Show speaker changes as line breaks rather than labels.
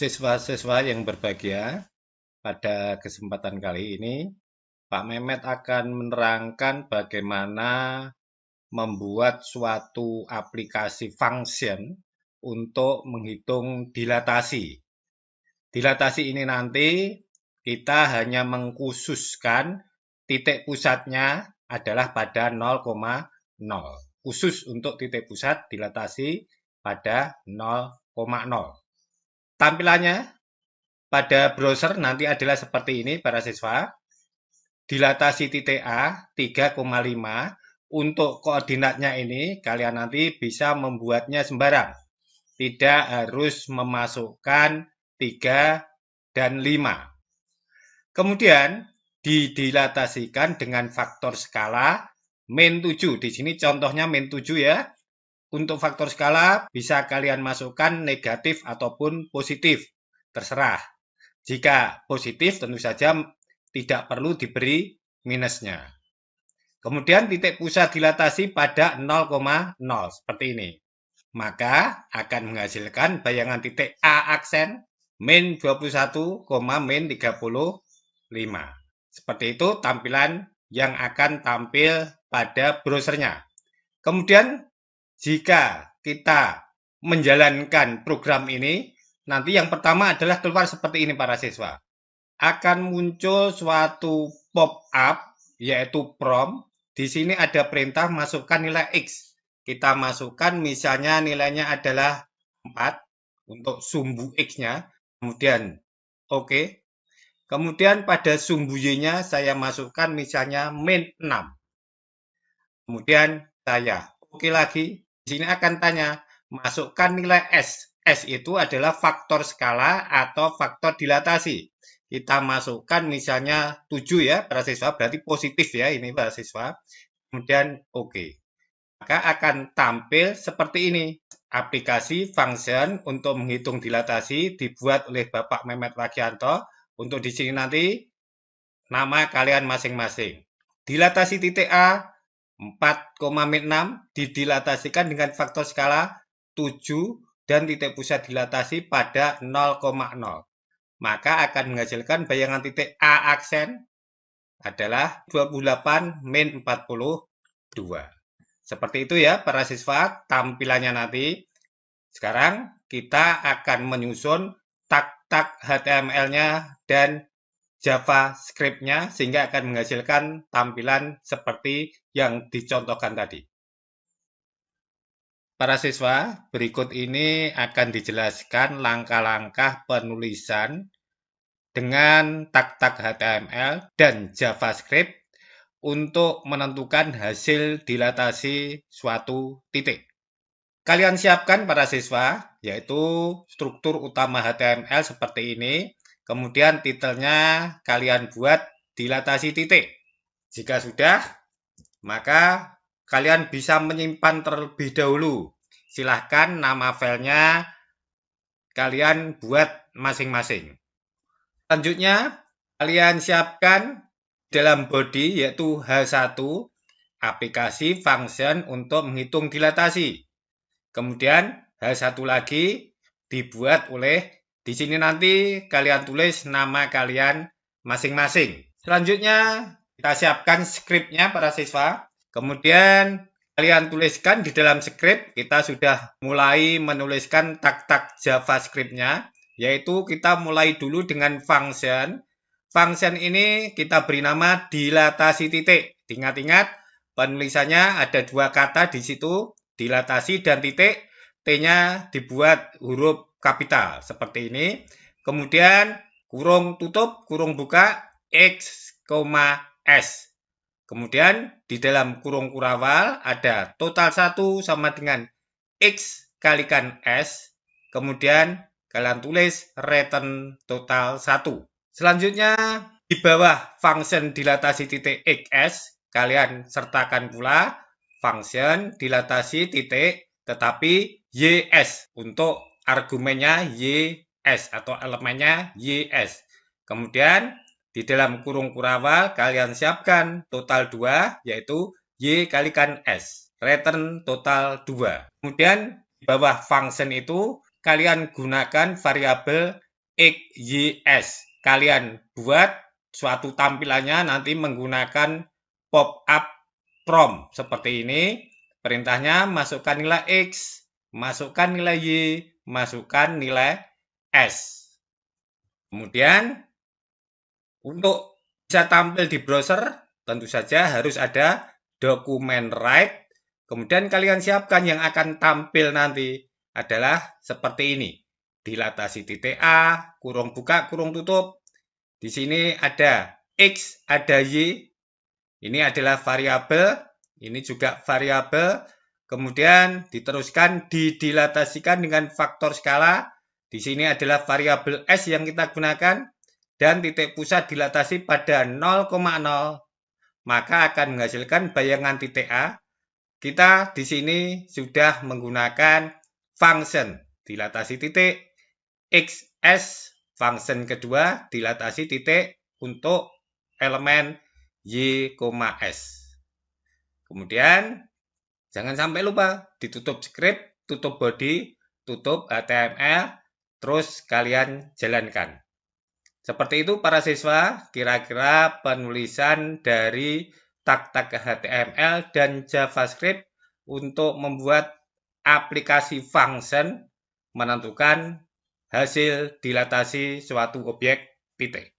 Siswa-siswa yang berbahagia, pada kesempatan kali ini Pak Mehmet akan menerangkan bagaimana membuat suatu aplikasi function untuk menghitung dilatasi. Dilatasi ini nanti kita hanya mengkhususkan titik pusatnya adalah pada 0,0. Khusus untuk titik pusat dilatasi pada 0,0. Tampilannya pada browser nanti adalah seperti ini para siswa. Dilatasi titik A 3,5. Untuk koordinatnya ini kalian nanti bisa membuatnya sembarang. Tidak harus memasukkan 3 dan 5. Kemudian didilatasikan dengan faktor skala min 7. Di sini contohnya min 7 ya. Untuk faktor skala bisa kalian masukkan negatif ataupun positif. Terserah. Jika positif tentu saja tidak perlu diberi minusnya. Kemudian titik pusat dilatasi pada 0,0 seperti ini. Maka akan menghasilkan bayangan titik A aksen min 21, min 35. Seperti itu tampilan yang akan tampil pada browsernya. Kemudian jika kita menjalankan program ini, nanti yang pertama adalah keluar seperti ini para siswa. Akan muncul suatu pop-up, yaitu prompt. Di sini ada perintah masukkan nilai X. Kita masukkan misalnya nilainya adalah 4 untuk sumbu X-nya. Kemudian OK. Kemudian pada sumbu Y-nya saya masukkan misalnya min 6. Kemudian saya OK lagi. Di sini akan tanya, masukkan nilai S. S itu adalah faktor skala atau faktor dilatasi. Kita masukkan misalnya 7 ya, para siswa. Berarti positif ya ini para siswa. Kemudian OK. Maka akan tampil seperti ini. Aplikasi function untuk menghitung dilatasi dibuat oleh Bapak Mehmet Wagianto. Untuk di sini nanti nama kalian masing-masing. Dilatasi titik A 4,6 didilatasikan dengan faktor skala 7 dan titik pusat dilatasi pada 0,0. Maka akan menghasilkan bayangan titik A aksen adalah 28 min 42. Seperti itu ya para siswa tampilannya nanti. Sekarang kita akan menyusun tag-tag HTML-nya dan JavaScript-nya sehingga akan menghasilkan tampilan seperti yang dicontohkan tadi. Para siswa, berikut ini akan dijelaskan langkah-langkah penulisan dengan tag-tag HTML dan JavaScript untuk menentukan hasil dilatasi suatu titik. Kalian siapkan para siswa, yaitu struktur utama HTML seperti ini. Kemudian titelnya kalian buat dilatasi titik. Jika sudah, maka kalian bisa menyimpan terlebih dahulu. Silahkan nama filenya kalian buat masing-masing. Selanjutnya, kalian siapkan dalam body yaitu H1, aplikasi function untuk menghitung dilatasi. Kemudian H1 lagi dibuat oleh, di sini nanti kalian tulis nama kalian masing-masing. Selanjutnya kita siapkan skripnya para siswa. Kemudian kalian tuliskan di dalam skrip, kita sudah mulai menuliskan tag-tag JavaScript-nya, yaitu kita mulai dulu dengan function. Function ini kita beri nama dilatasi titik. Ingat-ingat penulisannya ada dua kata di situ, dilatasi dan titik. T-nya dibuat huruf kapital seperti ini. Kemudian kurung tutup, kurung buka, X, S. Kemudian di dalam kurung kurawal ada total 1 sama dengan X kalikan S. Kemudian kalian tulis return total 1. Selanjutnya di bawah function dilatasi titik XS, kalian sertakan pula function dilatasi titik tetapi YS untuk argumennya YS atau elemennya YS. Kemudian di dalam kurung kurawal kalian siapkan total 2 yaitu Y kalikan S. Return total 2. Kemudian di bawah function itu kalian gunakan variabel X, Y, S. Kalian buat suatu tampilannya nanti menggunakan pop-up prompt seperti ini. Perintahnya masukkan nilai X, masukkan nilai Y, masukkan nilai S. Kemudian untuk bisa tampil di browser, tentu saja harus ada dokumen write. Kemudian kalian siapkan yang akan tampil nanti adalah seperti ini. Dilatasi titik A, kurung buka, kurung tutup. Di sini ada X, ada Y. Ini adalah variabel, ini juga variabel. Kemudian diteruskan didilatasikan dengan faktor skala. Di sini adalah variabel S yang kita gunakan. Dan titik pusat dilatasi pada 0,0. Maka akan menghasilkan bayangan titik A. Kita di sini sudah menggunakan function dilatasi titik XS, function kedua dilatasi titik untuk elemen Y, S. Kemudian jangan sampai lupa ditutup script, tutup body, tutup HTML, terus kalian jalankan. Seperti itu para siswa, kira-kira penulisan dari tag-tag HTML dan JavaScript untuk membuat aplikasi function menentukan hasil dilatasi suatu objek titik.